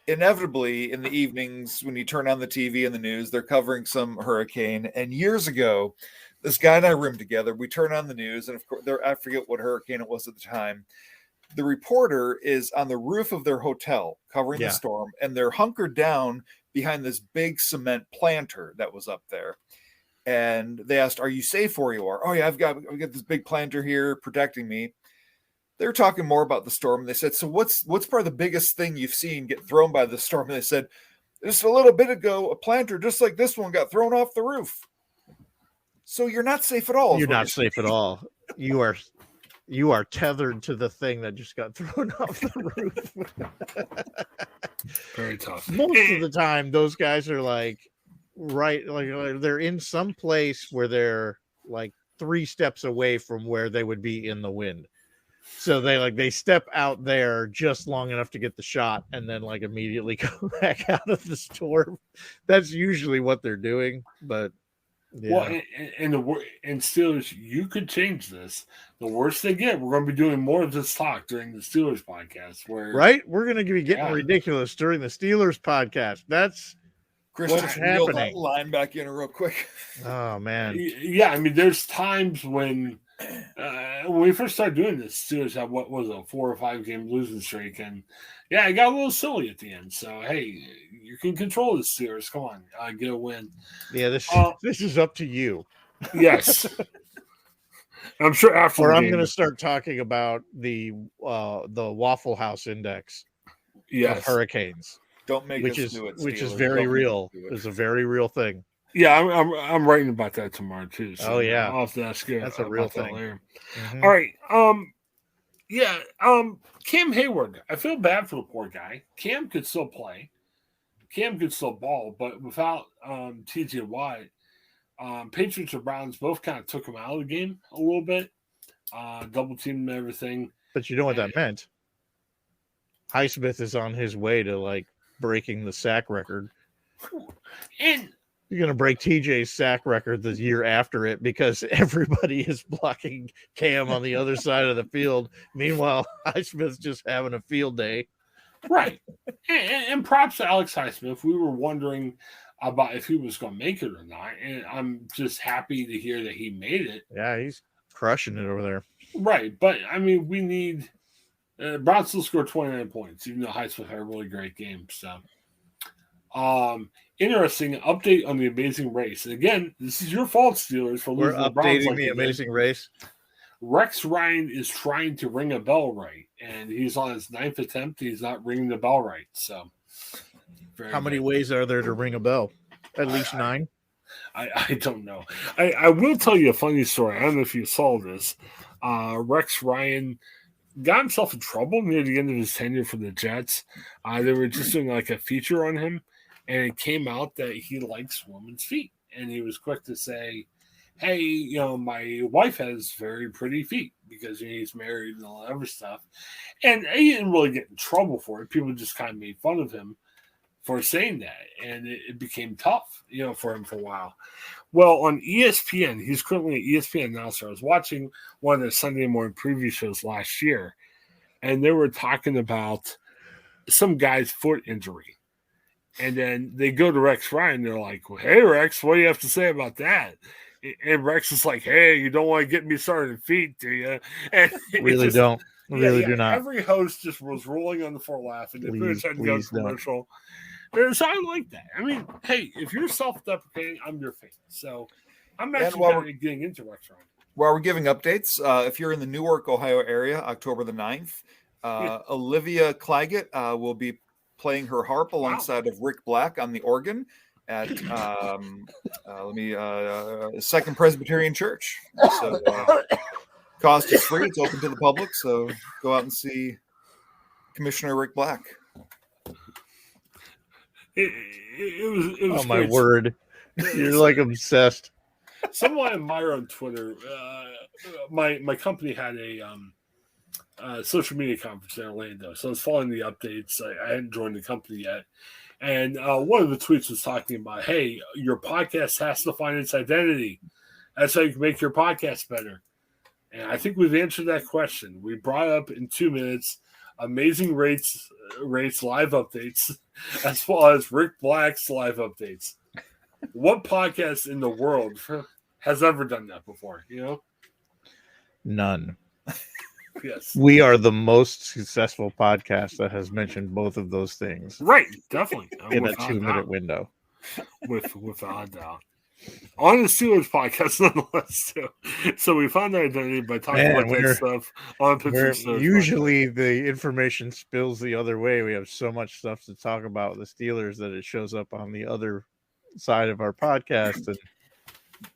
inevitably in the evenings when you turn on the TV and the news, they're covering some hurricane. And years ago, this guy and I roomed together. We turn on the news, and of course, I forget what hurricane it was at the time. The reporter is on the roof of their hotel covering the storm, and they're hunkered down behind this big cement planter that was up there. And they asked, "Are you safe where you are?" "Oh yeah, I've got this big planter here protecting me." They were talking more about the storm. They said, "So what's probably the biggest thing you've seen get thrown by the storm?" And they said, "Just a little bit ago, a planter just like this one got thrown off the roof." So you're not safe at all. You're not safe at all. You are tethered to the thing that just got thrown off the roof. Very tough. Most of the time, those guys are like they're in some place where they're like 3 steps away from where they would be in the wind. So they step out there just long enough to get the shot, and then like immediately go back out of the storm. That's usually what they're doing. But Yeah. Well, and Steelers, you could change this. The worse they get, we're going to be doing more of this talk during the Steelers podcast. Where Right? We're going to be getting Yeah. ridiculous during the Steelers podcast. That's Chris, what's just reel that happening. line back in real quick. Oh, man. Yeah, I mean, there's times when we first started doing this, Steelers had what was a 4 or 5 game losing streak, and it got a little silly at the end. So hey, you can control the Steelers. Come on, get a win. Yeah, this is up to you. Yes, I'm sure after. Or I'm going to start talking about the Waffle House Index of hurricanes. Don't make which us is do it, which is Steelers. very Don't real. make us do it. It's a very real thing. Yeah, I'm writing about that tomorrow too. So Oh, yeah. I'll have to ask you. That's a real about that thing. later. Mhm. All right. Cam Hayward. I feel bad for the poor guy. Cam could still play. Cam could still ball, but without TJ Watt, Patriots or Browns both kind of took him out of the game a little bit. Double teamed and everything. But you know what that meant? Highsmith is on his way to like breaking the sack record. And You're going to break TJ's sack record the year after it because everybody is blocking Cam on the other side of the field. Meanwhile, Highsmith's just having a field day. right. And props to Alex Highsmith. We were wondering about if he was going to make it or not. And I'm just happy to hear that he made it. Yeah, he's crushing it over there. Right. But, I mean, we need Browns still scored 29 points, even though Highsmith had a really great game. So, interesting update on the Amazing Race. And again, this is your fault, Steelers, for We're losing the Browns. updating Like the you did. Amazing Race. Rex Ryan is trying to ring a bell right, and he's on his 9th attempt. He's not ringing the bell right. So, How many ways are there to ring a bell? At least 9. I don't know. I will tell you a funny story. I don't know if you saw this. Rex Ryan got himself in trouble near the end of his tenure for the Jets. They were just doing like a feature on him, and it came out that he likes women's feet. And he was quick to say, hey, my wife has very pretty feet because he's married and all that other stuff. And he didn't really get in trouble for it. People just kind of made fun of him for saying that. And it became tough, for him for a while. Well, on ESPN, he's currently an ESPN announcer. I was watching one of the Sunday morning preview shows last year, and they were talking about some guy's foot injury. And then they go to Rex Ryan. They're like, well, hey, Rex, what do you have to say about that? And Rex is like, hey, you don't want to get me started in feet, do you? And Really don't. Really do not. Every host just was rolling on the floor laughing. They Please, had to go please to commercial. So I like that. I mean, hey, if you're self-deprecating, I'm your fan. So I'm actually kind of getting into Rex Ryan. While we're giving updates, if you're in the Newark, Ohio area, October the 9th, Olivia Claggett will be playing her harp alongside of Rick Black on the organ at Second Presbyterian Church. So cost is free. It's open to the public. So go out and see Commissioner Rick Black. It was Oh, my great. word. You're like obsessed. Someone I admire on Twitter, my company had a social media conference in Orlando, so I was following the updates. I hadn't joined the company yet, and one of the tweets was talking about, hey, your podcast has to find its identity. That's how you can make your podcast better. And I think we've answered that question. We brought up in 2 minutes Amazing Rates live updates, as well as Rick Black's live updates. What podcast in the world has ever done that before? None. Yes. We are the most successful podcast that has mentioned both of those things Right. Definitely. in a 2-minute window. Without a doubt. On the Steelers podcast, nonetheless, too. So we found our identity by talking about that stuff on Pittsburgh Steelers. Usually the information spills the other way. We have so much stuff to talk about the Steelers that it shows up on the other side of our podcast. And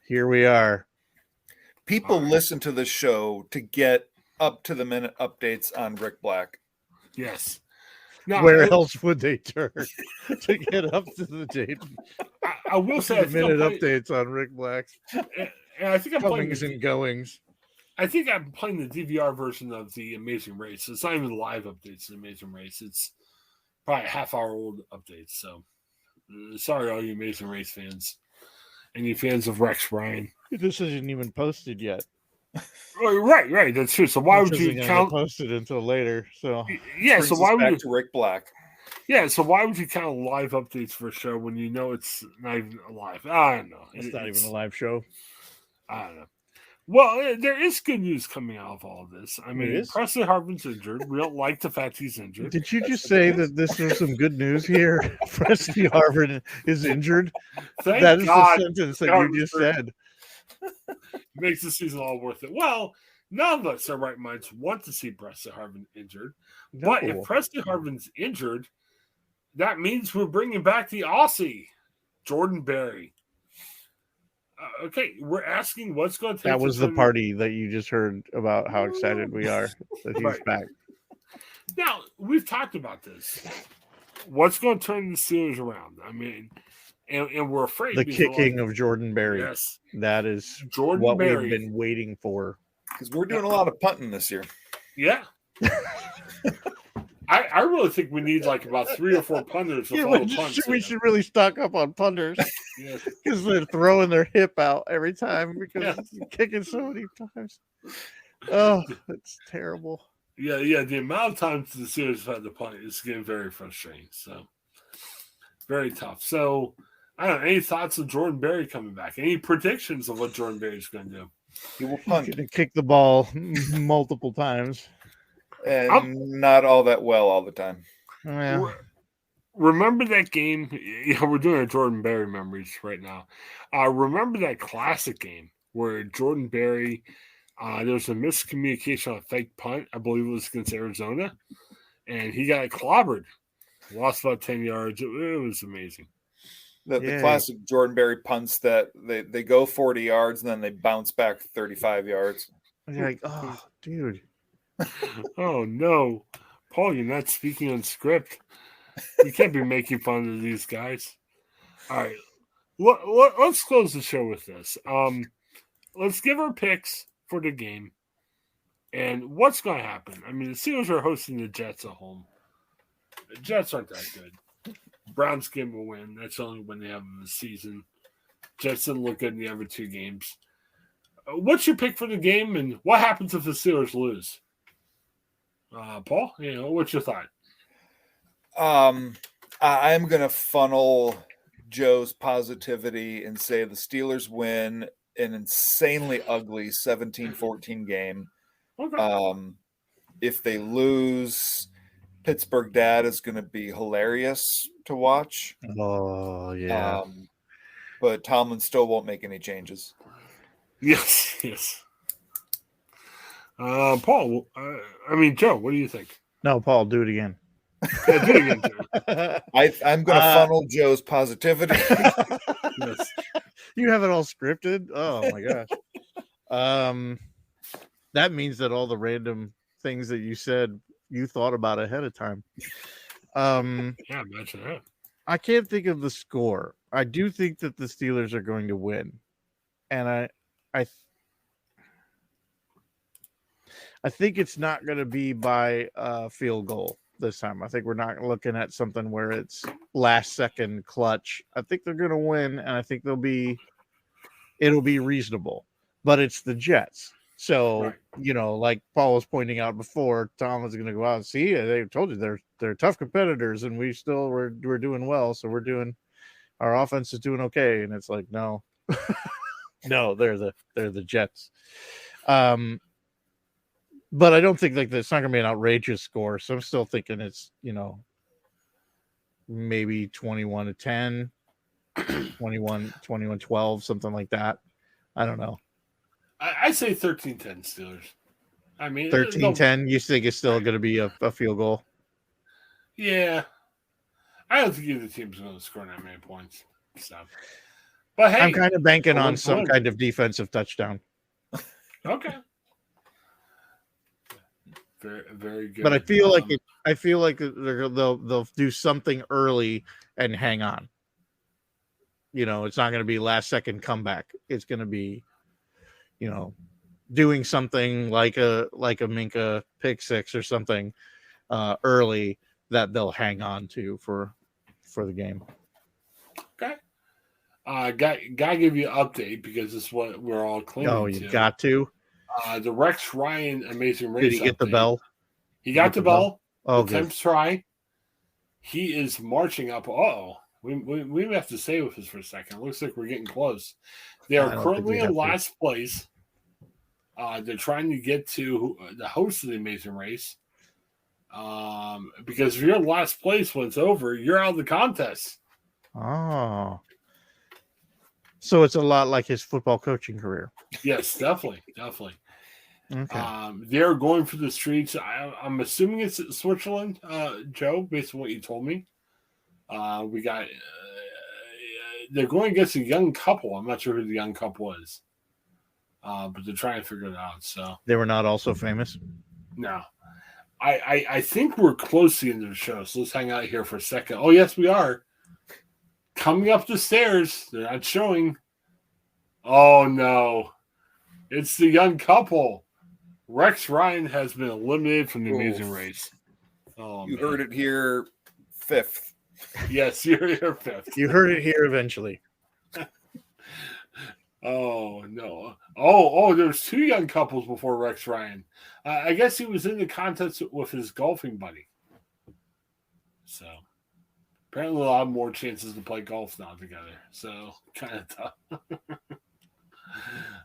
here we are. People listen to the show to get up to the minute updates on Rick Black. Yes. Now, where else would they turn to get up to the date? I will say, minute updates on Rick Black's. And I think I'm comings playing and goings. I think I'm playing the DVR version of the Amazing Race. It's not even live updates. The Amazing Race. It's probably a half-hour old updates. So sorry, all you Amazing Race fans. Any fans of Rex Ryan? This isn't even posted yet. Right. That's true. So why would you Get count? posted until later? So Yeah. Brings So us why would back you? to Rick Black? Yeah. So why would you count live updates for a show when you know it's not even live? I don't know. it's not even a live show. I don't know. Well, there is good news coming out of all of this. I mean, is? Presley Harvin's injured. We don't like the fact he's injured. Did you just say that this was some good news here? Presley Harvin is injured. Thank That is God. the sentence that God you just was said. Makes the season all worth it. Well, none of us in our right minds want to see Presley Harvin injured. But if No. Presley Harvin's injured, that means we're bringing back the Aussie, Jordan Berry. Okay, we're asking what's going to take. That was to the turn- party that you just heard about how excited we are that he's Right. back. Now, we've talked about this. What's going to turn the Steelers around? I mean, and we're afraid. The because we're kicking like, of Jordan Berry. Yes, That is Jordan what Berry. we've been waiting for. Because we're doing a lot of punting this year. Yeah. I really think we need like about 3 or 4 punters to follow punts. We should really stock up on punters Yes. because they're throwing their hip out every time because Yeah. it's kicking so many times. Oh, it's terrible. Yeah. The amount of times the Steelers have had to punt is getting very frustrating. So, very tough. So, I don't know. Any thoughts of Jordan Berry coming back? Any predictions of what Jordan Berry is going to do? He will He's punt, gonna kick the ball multiple times. and not all that well all the time. Yeah. Remember that game? Yeah, we're doing a Jordan Berry memories right now. Remember that classic game where Jordan Berry, there was a miscommunication on a fake punt. I believe it was against Arizona, and he got clobbered. Lost about 10 yards. It was amazing. The classic Jordan Berry punts that they go 40 yards and then they bounce back 35 yards. You're like, oh, dude. Oh no, Paul, you're not speaking on script. You can't be making fun of these guys. All right, let's close the show with this. Let's give our picks for the game and what's going to happen. I mean, the Steelers are hosting the Jets at home. The Jets aren't that good. Browns game will win. That's the only win they have in the season. Jets didn't look good in the other 2 games. What's your pick for the game, and what happens if the Steelers lose? Paul, what's your thought? I'm going to funnel Joe's positivity and say the Steelers win an insanely ugly 17-14 game. Okay. If they lose, Pittsburgh Dad is going to be hilarious to watch. Oh, yeah. But Tomlin still won't make any changes. Yes. Paul, Joe, what do you think? No, Paul, do it again. Yeah, do it again, Joe. I'm going to funnel Joe's positivity. Yes. You have it all scripted? Oh, my gosh. That means that all the random things that you said, you thought about ahead of time. Yeah, imagine that. I can't think of the score. I do think that the Steelers are going to win. And I think it's not going to be by a field goal this time. I think we're not looking at something where it's last second clutch. I think they're going to win, and I think it'll be reasonable. But it's the Jets. So, Right. Like Paul was pointing out before, Tom was going to go out and see it. They told you they're tough competitors, and we're doing well. So our offense is doing okay. And it's like, no, no, they're the Jets. But I don't think it's not going to be an outrageous score. So I'm still thinking it's, maybe 21-10, 21-12, something like that. I don't know. I say 13-10 Steelers. I mean, 13-10, you think it's still going to be a field goal? Yeah. I don't think either team's going to score that many points. So, but hey, I'm kind of banking on some point. kind of defensive touchdown. Okay. Very, very good. But I feel like they'll do something early and hang on. It's not going to be last second comeback. It's going to be, doing something like a Minka pick six or something early that they'll hang on to for the game. Okay. Gotta give you an update because it's what we're all clinging Oh, you to. got to. The Rex Ryan Amazing Race. Did he get the update. bell? He got the bell. Oh, the 10th try. He is marching up. We have to stay with this for a second. It looks like we're getting close. They are currently in last place. They're trying to get to the host of the Amazing Race. Because if you're in last place when it's over, you're out of the contest. Oh. So it's a lot like his football coaching career. Yes, definitely. Okay. They're going for the streets. I'm assuming it's Switzerland, Joe, based on what you told me. We got. They're going against a young couple. I'm not sure who the young couple is, but they're trying to figure it out. So they were not also famous. No, I think we're close to the end of the show. So let's hang out here for a second. Oh yes, we are. Coming up the stairs. They're not showing. Oh no, it's the young couple. Rex Ryan has been eliminated from the Amazing Race. Oh, you heard it here, fifth. Yes, you're here fifth. You heard it here eventually. Oh no! Oh, there's two young couples before Rex Ryan. I guess he was in the contest with his golfing buddy. So apparently, a lot more chances to play golf now together. So kind of tough.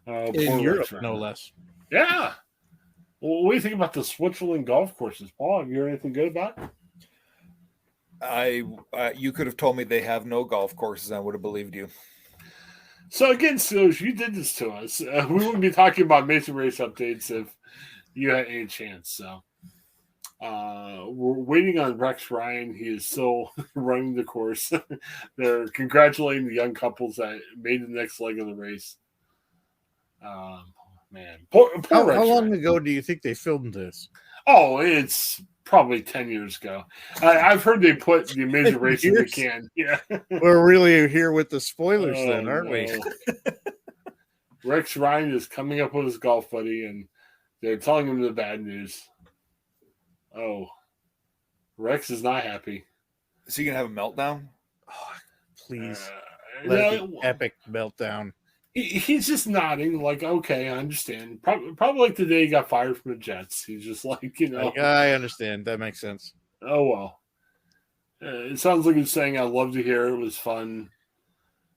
In Europe, no less. Yeah. Well, what do you think about the Switzerland golf courses, Paul? Have you heard anything good about it? You could have told me they have no golf courses. I would have believed you. So again, Steelers, you did this to us. We wouldn't be talking about Mason Race updates if you had any chance. So we're waiting on Rex Ryan. He is still running the course. They're congratulating the young couples that made the next leg of the race. Man, poor how long ago do you think they filmed this? Oh, it's probably 10 years ago. I've heard they put the Amazing Race in the can. Yeah, we're really here with the spoilers then, aren't we? Rex Ryan is coming up with his golf buddy, and they're telling him the bad news. Oh, Rex is not happy. Is he gonna have a meltdown? Oh, please, let it be epic meltdown. He's just nodding, like, okay, I understand. Probably like the day he got fired from the Jets. He's just like, I understand. That makes sense. Oh, well. It sounds like he's saying, I love to hear it was fun.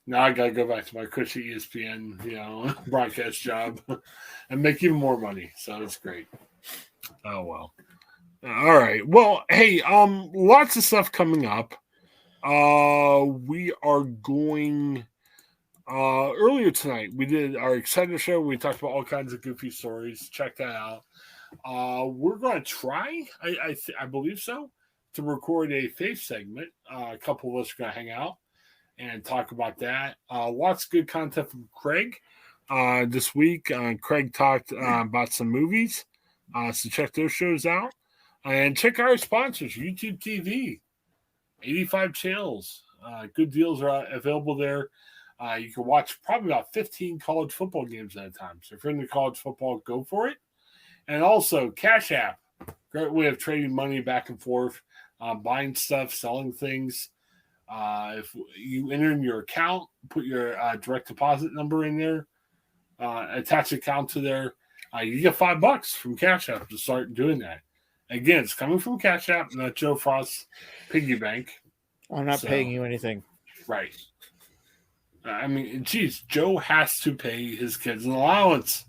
Now I got to go back to my cushy ESPN, broadcast job and make even more money. So that's great. Oh, well. All right. Well, hey, lots of stuff coming up. We are going... earlier tonight, we did our Excited show. We talked about all kinds of goofy stories. Check that out. We're going to try, I believe so, to record a Faith segment. A couple of us are going to hang out and talk about that. Lots of good content from Craig this week. Craig talked about some movies, so check those shows out. And check our sponsors, YouTube TV, 85 channels. Good deals are available there. You can watch probably about 15 college football games at a time. So if you're into college football, go for it. And also, Cash App, great way of trading money back and forth, buying stuff, selling things. If you enter in your account, put your direct deposit number in there, attach account to there, you get $5 from Cash App to start doing that. Again, it's coming from Cash App, not Joe Frost's piggy bank. I'm not paying you anything. Right. I mean, geez, Joe has to pay his kids an allowance.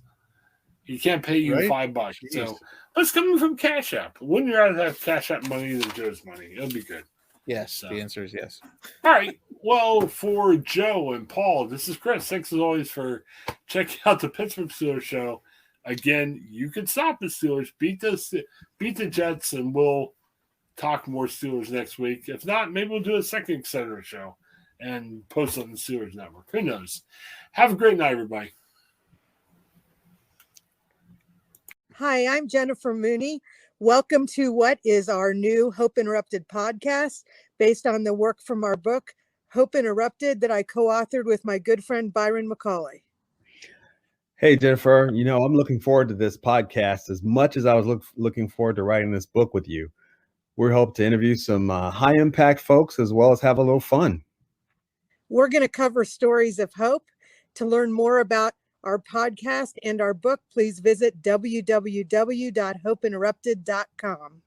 He can't pay you $5. Jeez. So it's coming from Cash App. Wouldn't you rather have Cash App money than Joe's money? It'll be good. Yes, so. The answer is yes. All right. Well, for Joe and Paul, this is Chris. Thanks as always for checking out the Pittsburgh Steelers show. Again, you can stop the Steelers, beat the Jets, and we'll talk more Steelers next week. If not, maybe we'll do a second Exeter show and post on the Steelers Network. Who knows? Have a great night, everybody. Hi, I'm Jennifer Mooney. Welcome to what is our new Hope Interrupted podcast based on the work from our book, Hope Interrupted, that I co-authored with my good friend Byron McCauley. Hey, Jennifer, I'm looking forward to this podcast as much as I was looking forward to writing this book with you. We hope to interview some high-impact folks as well as have a little fun. We're going to cover stories of hope. To learn more about our podcast and our book, please visit www.hopeinterrupted.com.